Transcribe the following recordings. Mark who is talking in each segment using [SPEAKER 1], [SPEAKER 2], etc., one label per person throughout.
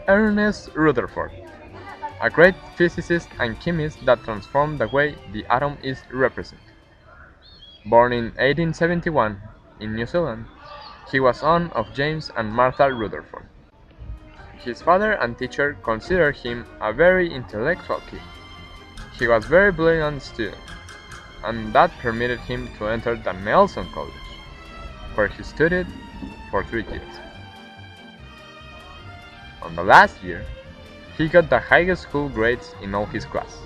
[SPEAKER 1] Ernest Rutherford, a great physicist and chemist that transformed the way the atom is represented. Born in 1871 in New Zealand, he was son of James and Martha Rutherford. His father and teacher considered him a very intellectual kid. He was a very brilliant student, and that permitted him to enter the Nelson College, where he studied for 3 years. On the last year, he got the highest school grades in all his class.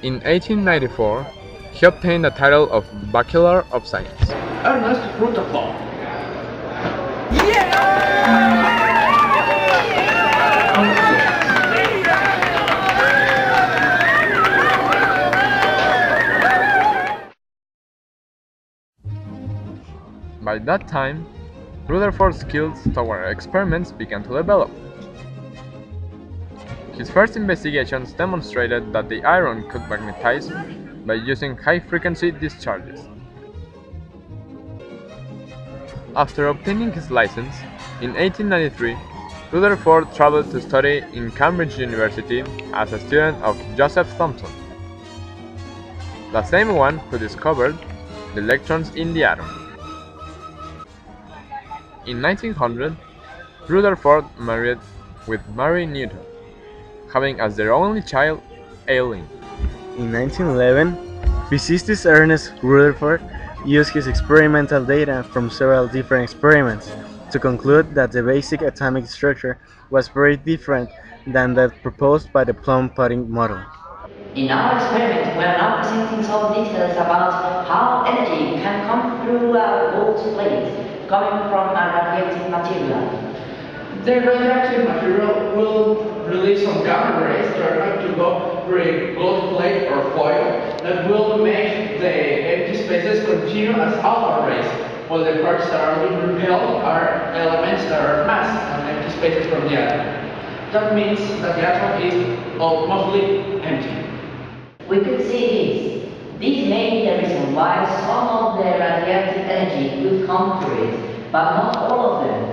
[SPEAKER 1] In 1894, he obtained the title of Bachelor of Science.
[SPEAKER 2] Ernest Rutherford.
[SPEAKER 1] By that time, Rutherford's skills toward experiments began to develop. His first investigations demonstrated that the iron could magnetize by using high-frequency discharges. After obtaining his license, in 1893, Rutherford traveled to study in Cambridge University as a student of Joseph Thomson, the same one who discovered the electrons in the atom. In 1900, Rutherford married with Mary Newton, having as their only child Eileen.
[SPEAKER 3] In 1911, physicist Ernest Rutherford used his experimental data from several different experiments to conclude that the basic atomic structure was very different than that proposed by the plum pudding model.
[SPEAKER 4] In our experiment, we are now presenting some details about how energy can come through a gold plate coming from a radioactive material.
[SPEAKER 2] The radioactive material will release some gamma rays that are going to go through a gold plate or foil that will make the empty spaces continue as alpha rays, while the parts that are being repelled are elements that are mass and empty spaces from the atom. That means that the atom is mostly empty.
[SPEAKER 4] We could see this. This may be the reason why some of the radioactive energy could come through it, but not all of them.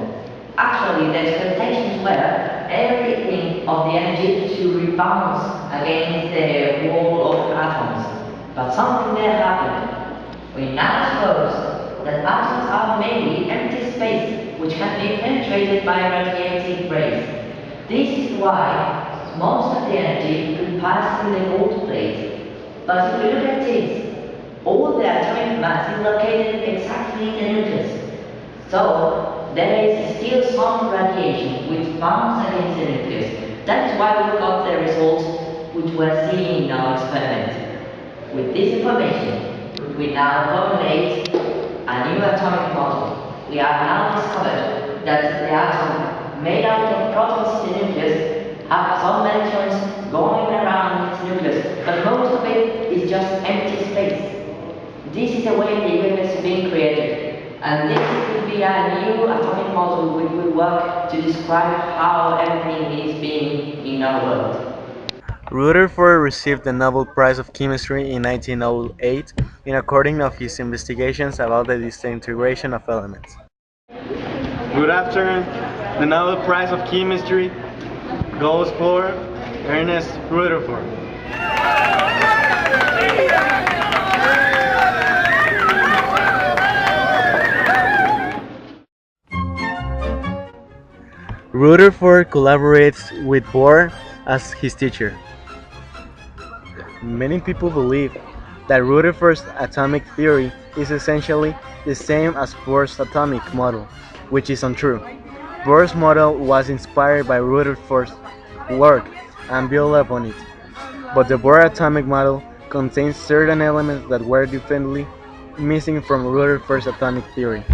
[SPEAKER 4] Actually, the expectations were everything of the energy to rebound against the wall of atoms. But something there happened. We now suppose that atoms are mainly empty space which can be penetrated by radiative rays. This is why most of the energy could pass through the gold plate. But if we look at this, all the atomic mass is located exactly in the nucleus. So there is still some radiation which bounces against the nucleus. That is why we got the results which we're seeing in our experiment. With this information, we now formulate a new atomic model. We have now discovered that the atom made out of protons in the nucleus have some electrons going around its nucleus, but most of it is just empty space. This is the way the universe is being created, and this could be a new atomic model which will work to describe how everything is being in our world.
[SPEAKER 3] Rutherford received the Nobel Prize of Chemistry in 1908 in accordance of his investigations about the disintegration of elements.
[SPEAKER 5] Good afternoon. The Nobel Prize of Chemistry goes for Ernest Rutherford.
[SPEAKER 3] Rutherford collaborates with Bohr as his teacher. Many people believe that Rutherford's atomic theory is essentially the same as Bohr's atomic model, which is untrue. Bohr's model was inspired by Rutherford's work and built upon it, but the Bohr atomic model contains certain elements that were definitely missing from Rutherford's atomic theory.